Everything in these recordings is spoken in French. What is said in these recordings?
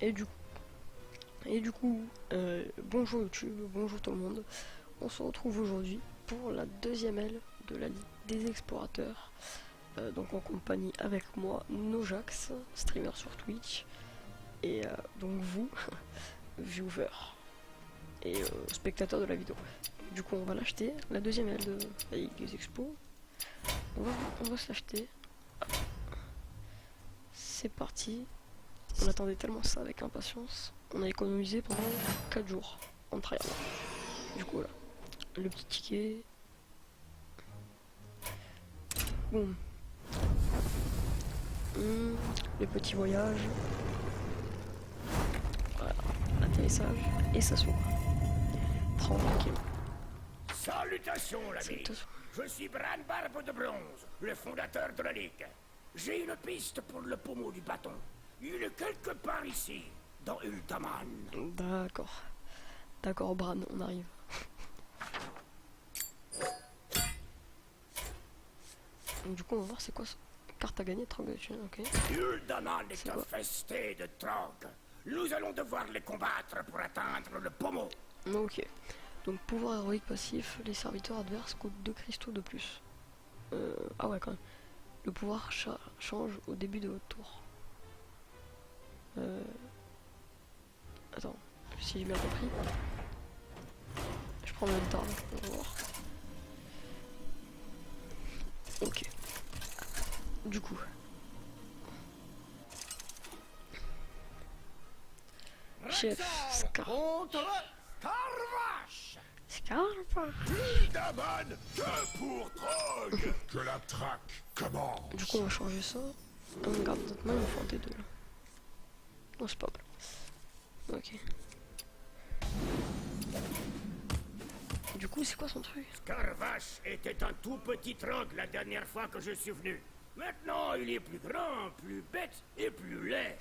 Et du coup, bonjour YouTube, bonjour tout le monde. On se retrouve aujourd'hui pour la deuxième aile de la Ligue des Explorateurs. Donc en compagnie avec moi, Nojax, streamer sur Twitch. Et donc vous, viewer et spectateur de la vidéo. Du coup on va l'acheter, la deuxième aile de la Ligue des Expos. On va se l'acheter. C'est parti. On attendait tellement ça avec impatience. On a économisé pendant 4 jours en tryhard. Du coup là, le petit ticket. Boum. Le petit voyage. Voilà, atterrissage. Et ça s'ouvre. Tranquille. Salutations, l'ami. Je suis Bran Barbe de Bronze, le fondateur de la Ligue. J'ai une piste pour le pommeau du bâton. Il est quelque part ici, dans Ultaman. D'accord. D'accord, Bran, on arrive. Donc, du coup, on va voir c'est quoi ça. Carte à gagner, Trog, ok. Ultaman est infesté de Trog. Nous allons devoir les combattre pour atteindre le pommeau. Ok. Donc, pouvoir héroïque passif, les serviteurs adverses coûtent 2 cristaux de plus. Ah ouais, quand même. Le pouvoir change au début de votre tour. Attends, si j'ai bien compris. Je prends le temps, on va voir. Ok. Du coup. Chef Contre Scarvache. Uldaman, que pour Trog. Que la traque commence. Du coup on va changer ça. On garde notre main, il faut un des deux là. Non c'est pas mal. Ok. Du coup c'est quoi son truc? Scarvache était un tout petit Trog la dernière fois que je suis venu. Maintenant, il est plus grand, plus bête et plus laid.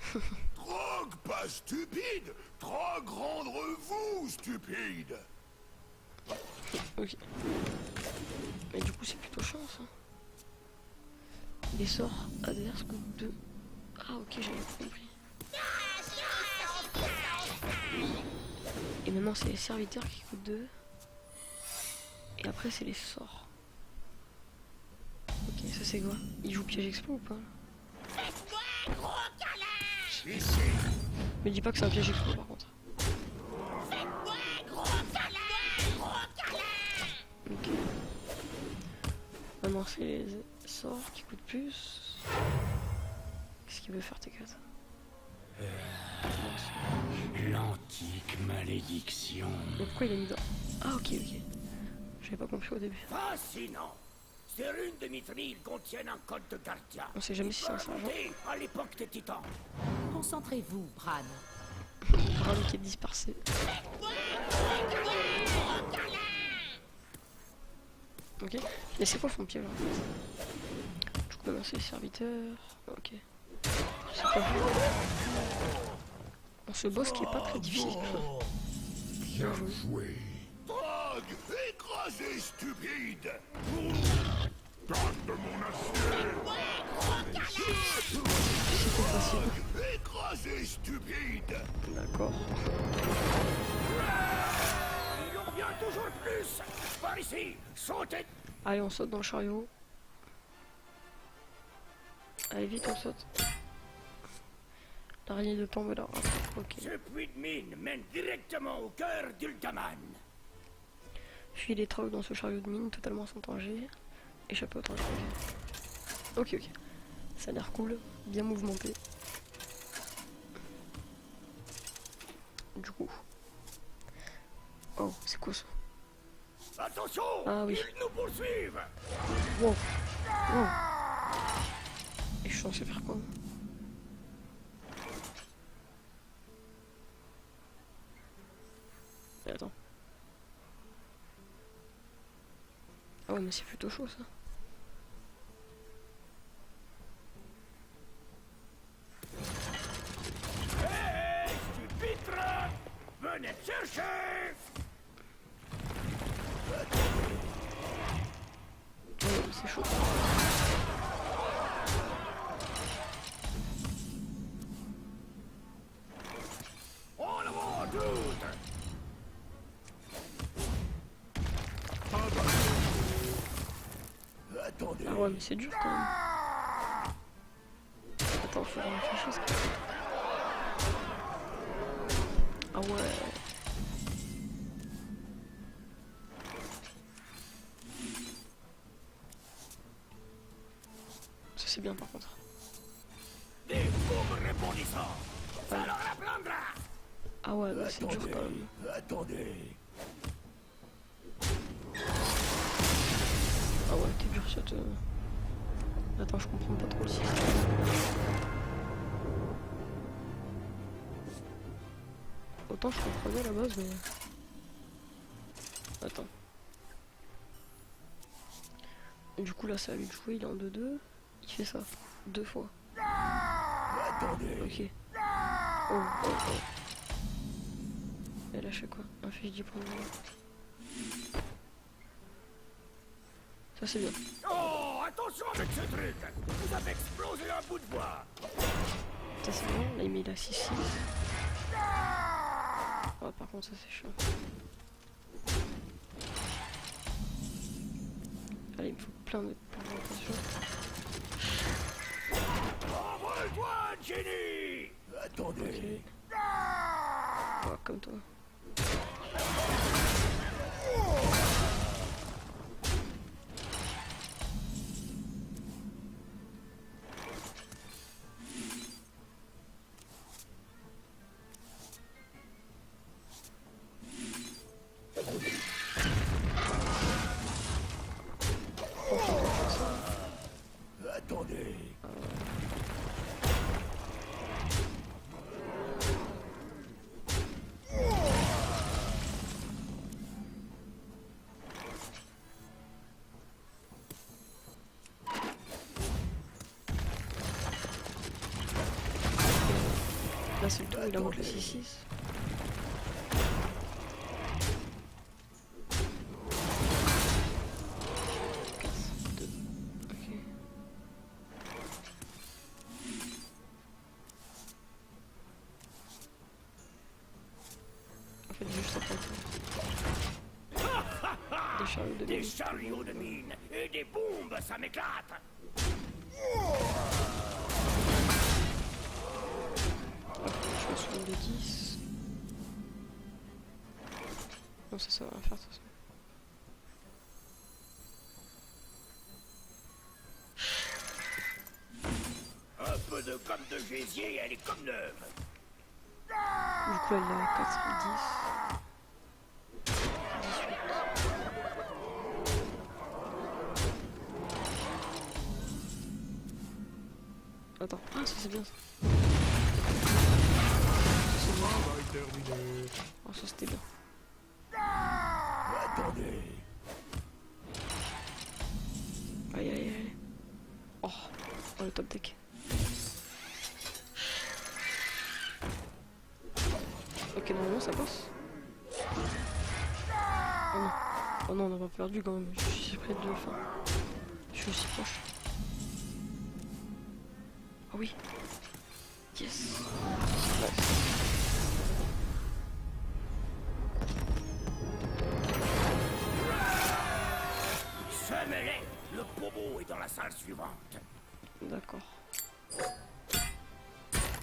Trog, pas stupide. Trog, rendre-vous stupide. Ok. Mais du coup c'est plutôt chiant ça. Les sorts adverses coûtent 2. Ah ok j'avais compris. Et maintenant c'est les serviteurs qui coûtent 2. Et après c'est les sorts. Ok, ça c'est quoi? Il joue piège explo ou pas? Faites-moi gros câlin. Ici. Mais dis pas que c'est un piège explo par contre. Faites-moi gros câlin. Ok. Maintenant c'est les sorts qui coûtent plus. Qu'est-ce qu'il veut faire T4? L'antique malédiction. Mais pourquoi il a mis dans... Ah ok ok. J'avais pas compris au début. Fascinant. Ces runes de Mithril contiennent un code de gardien. On sait jamais si c'est un sergent. À l'époque des titans. Concentrez-vous, Bran. Bran qui est dispersé. Ok. Mais c'est quoi son piège en fait? Du coup maintenant c'est les serviteurs. Ok. C'est pas vu. Bon, ce boss qui est pas très difficile. Bien joué. Trog, écrasé stupide. Donne de mon acier. C'était facile. Écrasé stupide. D'accord. Il en vient toujours plus. Par ici, sautez. Allez on saute dans le chariot. Allez vite on saute. L'araignée de tombe là. Ok. Ce puits de mine mène directement au cœur d'Ultaman. Fuis les trogs dans ce chariot de mine totalement sans danger. Échapper au danger. Ok ok. Ça a l'air cool. Bien mouvementé. Du coup. Oh c'est quoi ça? Attention, Ah oui. ils nous poursuivent. Wow. Wow. Et je suis censé faire quoi? Et attends. Ah ouais mais c'est plutôt chaud ça. Hé, stupide Trog, venez te chercher. Ouais c'est chaud. toutes. Attendez. Ah ouais, mais c'est dur quand même. Attends, faut que je réfléchisse. Ah ouais. Ça c'est bien par contre. Des bombes répondissants. Alors la prendra. Ah ouais, bah, c'est dur quand même. Attendez. Ah ouais, t'es dur cette... Attends, je comprends pas trop le système. Autant je comprenais à la base, mais... Attends. Du coup là, ça a lui de jouer, il est en 2-2. Il fait ça. 2 fois. Attendez. Ok. Oh, oh, oh. Elle a lâché quoi? Un fiche 10 points de vie. Ça c'est bien. Oh, attention avec ce truc. Vous avez explosé un bout de bois. Ça c'est bien. Là il met la 6-6. Oh, par contre ça c'est chiant. Allez, il me faut plein de points d'attention. Envole-toi, Jenny. Attendez. Ok. Oh, comme toi. Attendez. Là c'est le tour, il invoque le 6-6. En fait juste après. Des chariots de Des mine. chariots de mine et des bombes, ça m'éclate. Je me souviens de 10. Non ça va rien faire de toute façon. Un peu de gomme de gésier, elle est comme neuve. Du coup elle a 4, 10. 18. Attends, ah ça c'est bien ça. Ça c'est bien. Oh ça c'était bien. Attendez. Aïe aïe aïe. Oh, oh le top deck. Ok normalement ça passe. Oh non. Oh non on n'a pas perdu quand même. Je suis si près de la fin. Je suis aussi proche. Ah oui. Yes. Nice. Semez-les. Le pommeau est dans la salle suivante. D'accord.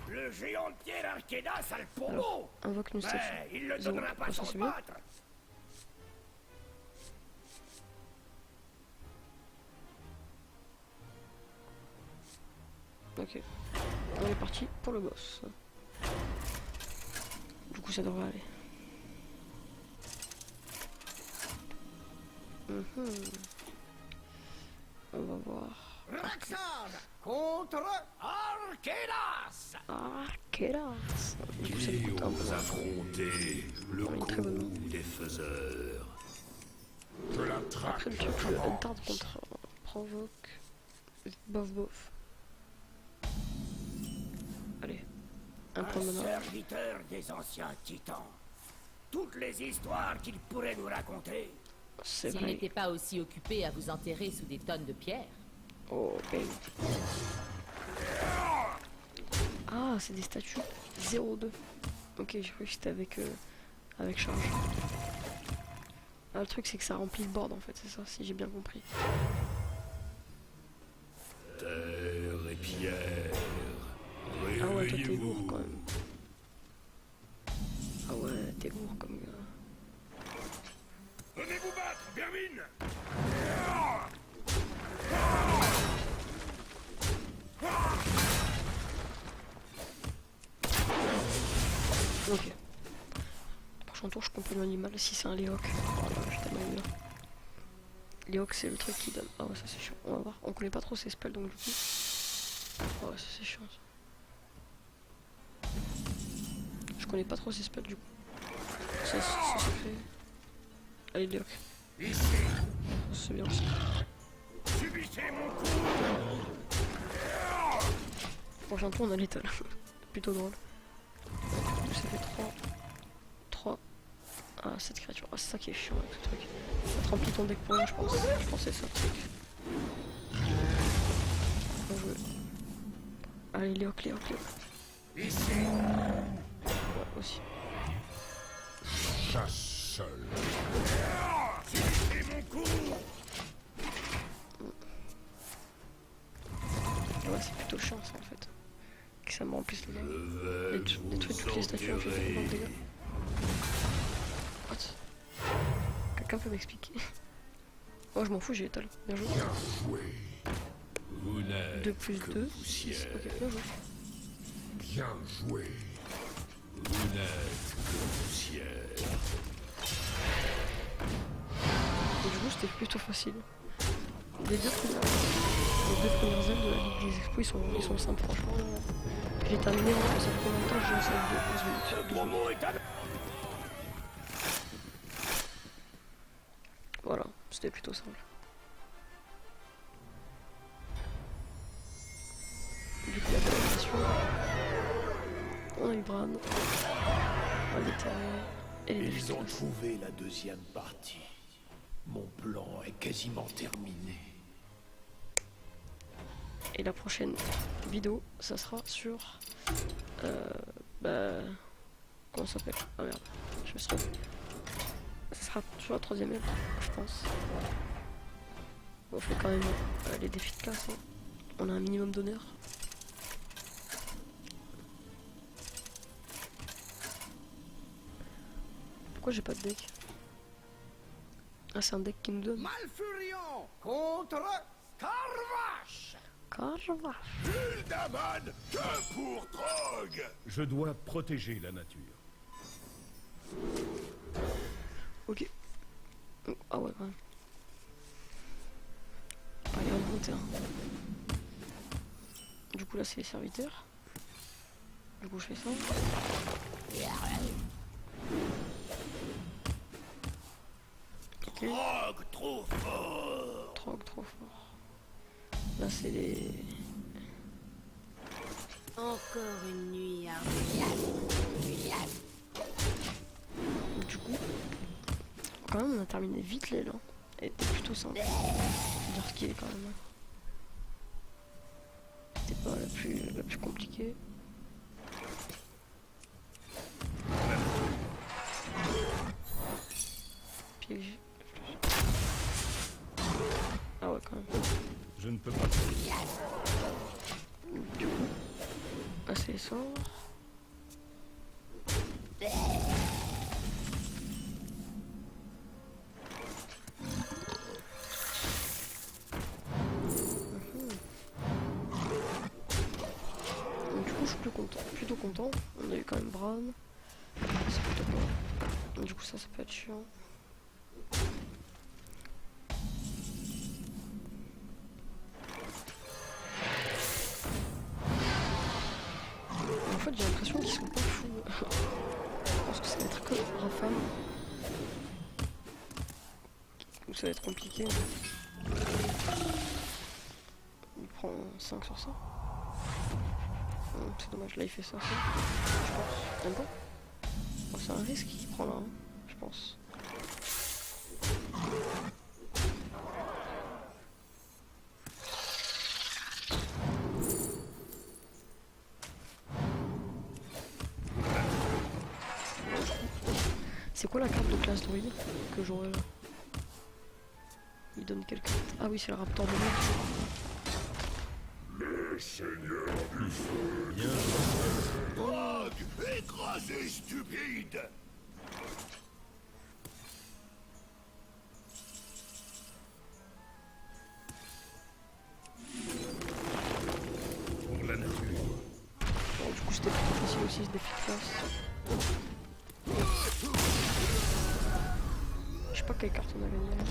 Le géant de pierre Arkedas a le pommeau. Alors, invoque une statue. Mais il ne Zéro. donnera pas Ah, ça, sans c'est se bien. battre. Ok. On est parti pour le boss. Du coup ça devrait aller. On va voir. Raxan contre Arkedas. Arkedas. Du coup ça lui coûte un peu. Affronter le On est très bonne. coup des faiseurs. Je la traque. Après le truc, le Untard contre provoque. Bof bof. Allez. Un point de Un mana. serviteur des anciens titans. Toutes les histoires qu'il pourrait nous raconter. C'est S'il vrai. n'était pas aussi occupé à vous enterrer sous des tonnes de pierres. Oh, baby. Ah, c'est des statues 0-2. Ok, j'ai cru que c'était avec charge. Ah, le truc c'est que ça remplit le board en fait, c'est ça, si j'ai bien compris. Terre et pierre, Ah ouais, toi t'es lourd réveillez-vous. quand même. Ah ouais, t'es lourd comme gars. Venez vous battre, vermine. Ok. Prochain tour, je comprends l'animal si c'est un Léoc. Voilà, je t'aime bien. Léoc, c'est le truc qui donne. Ah ouais, ça c'est chiant. On va voir. On connaît pas trop ses spells donc du coup. Ah ouais, ça c'est chiant. Ça. Je connais pas trop ses spells du coup. Ça c'est fait. Allez, Léoc. Ici, C'est bien aussi. subissez mon coup. Prochain tour, on a l'étal. Plutôt drôle. Ça fait 3. Ah, cette créature. Ah, c'est ça qui est chiant avec ce truc. Ça te remplit ton deck pour rien, je pense. Je pense que c'est ça le truc. Bien joué. Allez, Léoc. Ici, Ouais, aussi. Chasse seul. subissez mon coup. Ouais, c'est plutôt chiant ça en fait. Que ça me remplisse le deck. Détruit toutes les statues, j'ai fait plein de dégâts. What? Quelqu'un peut m'expliquer? Oh, je m'en fous, j'ai étal. Bien joué. Bien joué. Vous n'êtes 2 plus que 2. poussière. 6. Ok, bien joué. Bien joué. Vous n'êtes que poussière. Et du coup, c'était plutôt facile. Les deux premières ailes de la Ligue des Expos, ils sont simples, franchement. J'ai terminé vraiment, ça prend longtemps, j'ai une salle de 11 minutes. Mon mot est à... Voilà, c'était plutôt simple. Du coup, la qualification, on a eu Bran, on a les terrains et les Ils ont défis. trouvé la deuxième partie. Mon plan est quasiment terminé. Et la prochaine vidéo, ça sera sur... comment ça s'appelle? Ah merde, je me suis trompé. Ça sera sur la 3ème aile, je pense. On fait quand même les défis de classe. Hein. On a un minimum d'honneur. Pourquoi j'ai pas de deck? Ah, c'est un deck qui nous donne. Malfurion contre Carvache. Carva. Gul'daman, que pour Trog. Je dois protéger la nature. Ok. Ah ouais, quand même. Allez, on monte un. Du coup, là, c'est les serviteurs. Du coup, je fais ça. Ok. Trog trop fort. Trop fort. Là, c'est les... Encore une nuit à Du coup, quand même, on a terminé vite les là. Elle était plutôt simple. Faut dire ce qu'il est quand même. C'était pas la plus compliquée. Piège. Ah ouais, quand même. Je ne peux pas. Du coup, là c'est les sorts. Donc, du coup, je suis plutôt content. On a eu quand même Bran. C'est plutôt bien. Du coup, ça peut être chiant. En fait, j'ai l'impression qu'ils sont pas fous. Je pense que ça va être que Rafam. Donc ça va être compliqué. Il prend 5 sur ça. C'est dommage, là il fait ça. Je pense. Même pas. Bon, c'est un risque qu'il prend là, hein, je pense. C'est quoi la carte de classe druide que j'aurais là? Il donne quelle carte? Ah oui, c'est le raptor de merde. Le seigneur du feu. Bien. Drague, écrasé stupide. Pour la nature. Bon, du coup, c'était plutôt facile aussi ce défi de classe. Je sais pas quelle carte on a gagné là.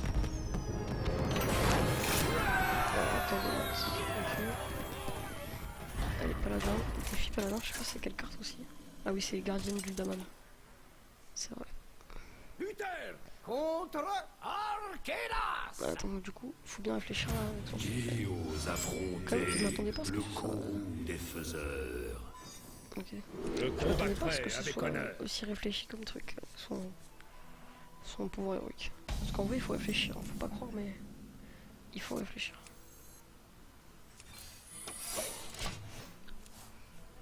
Attendez, ok. Allez, paladin. Défi paladin, je sais pas c'est quelle carte aussi. Ah oui, c'est gardien du Daman. C'est vrai. Luther contre Arkenas. Attends, du coup, faut bien réfléchir là. Et aux Quand même, je affronter m'attendais pas à ce que le ce soit... courroux des faiseurs. Ok. Je Je m'attendais pas à ce combattrai que ce avec soit honneur. aussi réfléchi comme truc. Son pouvoir héroïque. Parce qu'en vrai, il faut réfléchir. Faut pas croire, mais... Il faut réfléchir.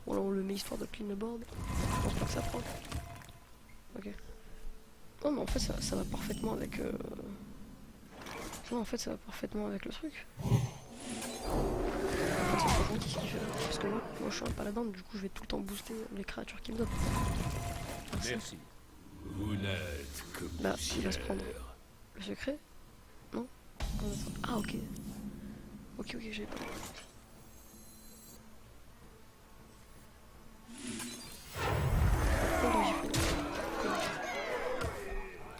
Bon là on le met histoire de clean le board. Je pense pas que ça prend. Ok. Non mais en fait ça va parfaitement avec... Non en fait ça va parfaitement avec le truc. En fait c'est pas gentil ce qu'il fait là. Parce que moi je suis un paladin, du coup je vais tout le temps booster les créatures qu'il me donne. Merci. Vous n'êtes que Bah il va se prendre poussière. le secret. Non. Ah ok. Ok j'avais pas.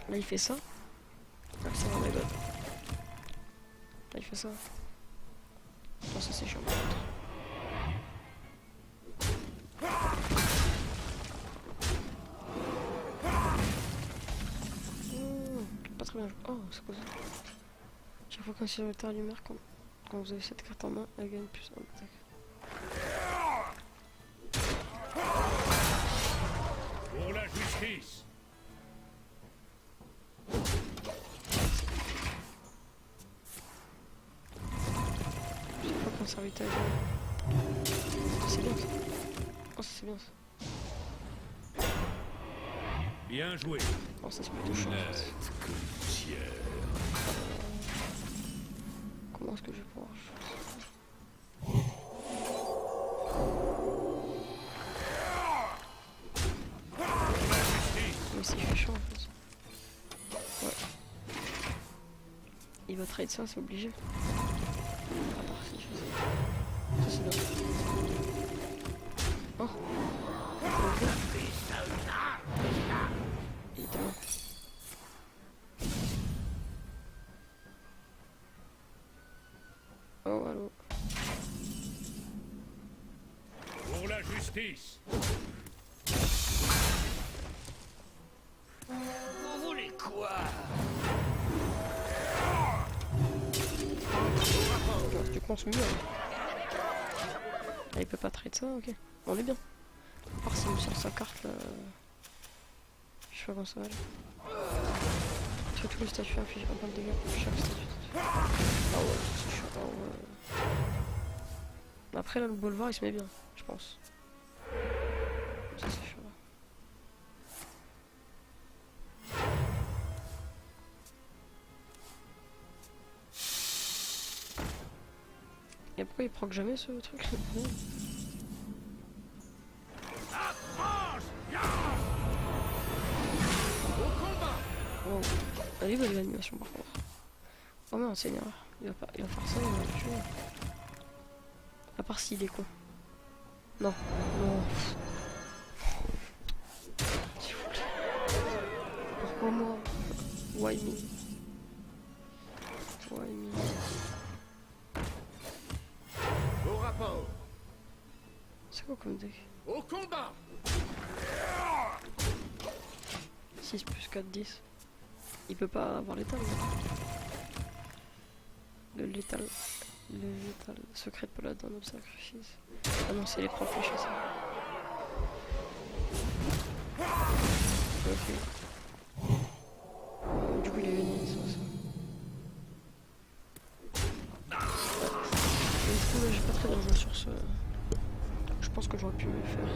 Là il fait ça. Là ça va, my god. Là il fait ça. Non ça c'est chiant par contre. Pas très bien joué. Oh c'est quoi ça? Chaque fois qu'un serviteur lumière quand vous avez cette carte en main, elle gagne plus 1 attaque. Pour la justice. Chaque fois qu'un serviteur gagne. C'est bien ça. Oh ça c'est bien ça. Bien joué. Oh ça c'est plutôt Vous chiant. n'êtes que poussière. Comment est-ce que je vais pouvoir faire ça? Mais c'est fait chaud en fait. Ouais. Il va trade ça, c'est obligé. À part si je fais ça. Ça c'est bien. Oh. Il était là. Oh allô. Pour la justice. Vous voulez quoi? Tu penses mieux. Ah, il peut pas trade ça, ok. On est bien. À part s'il me sort sa carte là. Je sais pas comment ça va. Sur tous les statuts infligent un point de dégâts pour chaque statut. Ah ouais, c'est chiant. Ah ouais. Après là le boulevard il se met bien, je pense. Ça c'est chiant. Et pourquoi il proc jamais ce truc? Oh, elle est belle l'animation par contre. Oh merde, c'est une erreur. Il va faire ça, il va le tuer. À part s'il est con. Non, non. S'il vous plaît. Pourquoi moi? Why me? Why me? Au rapport. C'est quoi comme deck? Au combat. 6 plus 4, 10. Il peut pas avoir l'étal. Le létal. Le létal. Secret de paladin, no sacrifice. Ah non, c'est les propres flèches ça. Ok. Du coup, il est gagné, ça. Du coup, là, j'ai pas très bien joué sur ce. Je pense que j'aurais pu mieux faire.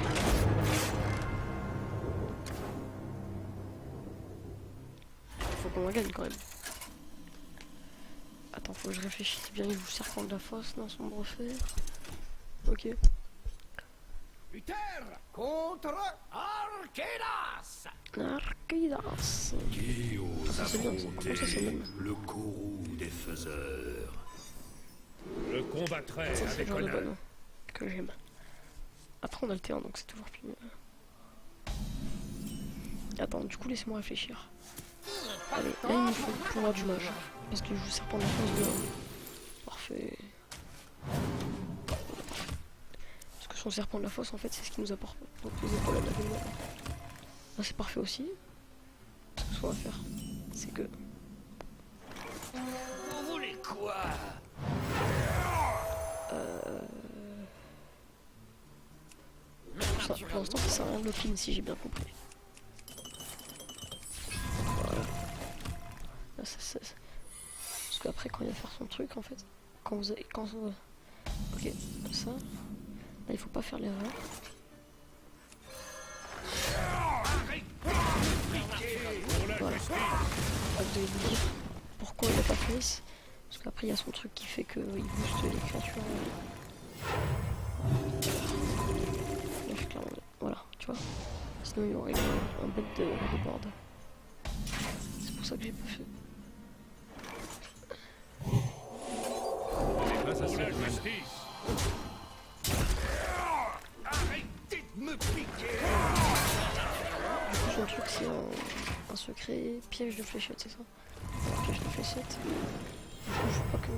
qu'on la gagne quand même. Attends, faut que je réfléchisse bien. Il joue serpent de la fosse, non, sombre fer. Ok. Uther contre Arkedas. Arkedas. Qui ose Ça c'est bien, ça. Par contre, ça c'est bien. le courroux des faiseurs? Je combattrai Ça c'est le avec genre de honneur. bonne que j'aime. Après on a le T1 donc c'est toujours plus... Attends, du coup laissez-moi réfléchir. Allez, là il me faut le pouvoir du mage. Parce que je joue serpent de la fosse bien. Parfait. Parce que son serpent de la fosse en fait c'est ce qui nous apporte donc les épaules à la gueule. Là c'est parfait aussi. Ce qu'on va faire, c'est que... Vous voulez quoi? Ça, pour l'instant ça sert à rien de le pin si j'ai bien compris. Voilà. Là, parce qu'après quand il va faire son truc en fait, quand vous avez... Ok, comme ça. Là il faut pas faire l'erreur. Voilà. Là, vous devez vous dire pourquoi il a pas fait ça. Parce qu'après il y a son truc qui fait qu'il booste les créatures. Voilà, tu vois. Sinon il y aurait un bête de board. C'est pour ça que j'ai pas fait. Pour la justice. Arrêtez de me piquer. Du coup son truc c'est un secret piège de fléchette, c'est ça? Alors, piège de fléchette. Du coup je veux pas que...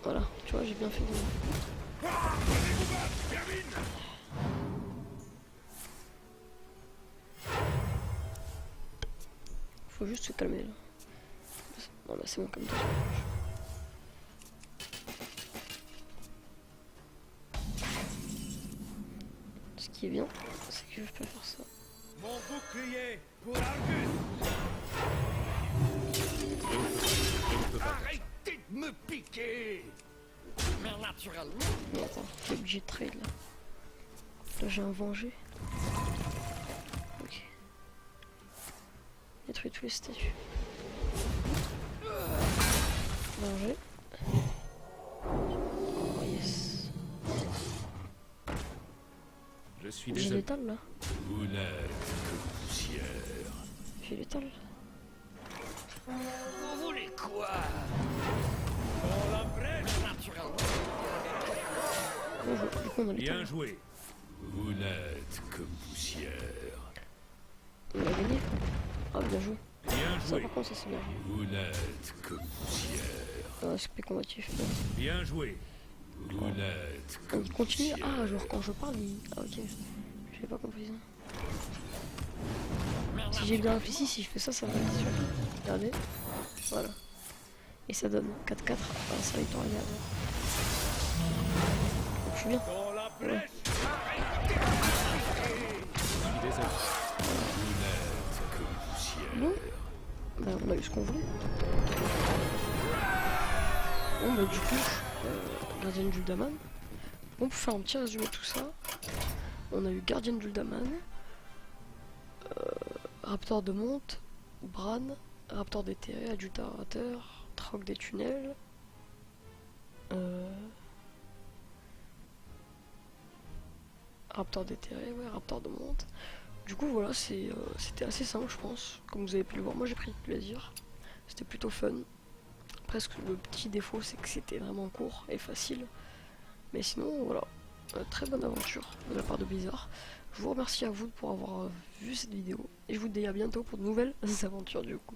Voilà, tu vois j'ai bien fait de... Faut juste se calmer là. Non là c'est bon comme ça. Ce qui est bien, c'est que je peux faire ça. Mon bouclier pour Argus. Arrêtez de me piquer. Mais naturellement. Mais attends, je suis obligé de trade là. Là j'ai un venger. Ok. Détruire tous les statues. Venger. Oh yes. Je suis J'ai désolé. l'étal là. Vous n'êtes que poussière. J'ai l'étal. Vous voulez quoi? On la brèche naturellement. Bon, du coup on a Bien l'étal. joué. Vous n'êtes que poussière. On a gagné. Ah bien joué. Bien Ça joué. par contre ça c'est bien. Vous n'êtes que poussière. Aspect combatif. Bien joué. Vous n'êtes que Il continue. poussière. Ah genre quand je parle il... Ah ok. J'ai pas compris ça. Si j'ai bien réfléchi, si je fais ça, ça va être sûr. Regardez. Voilà. Et ça donne 4-4 à sa victoire. Donc je suis bien. On la brèche. Vous n'êtes que poussière. Bon. Bah, on a eu ce qu'on voulait. Bon bah du coup, Gardienne d'Uldaman. Bon, pour faire un petit résumé de tout ça, on a eu Gardienne d'Uldaman, Raptor de Monte, Bran, Raptor déterré, Adulterateur, Troc des tunnels, Raptor déterré, ouais, Raptor de Monte. Du coup voilà, c'était assez simple je pense, comme vous avez pu le voir. Moi j'ai pris du plaisir, c'était plutôt fun. Presque le petit défaut c'est que c'était vraiment court et facile. Mais sinon voilà, très bonne aventure de la part de Blizzard. Je vous remercie à vous pour avoir vu cette vidéo et je vous dis à bientôt pour de nouvelles aventures du coup.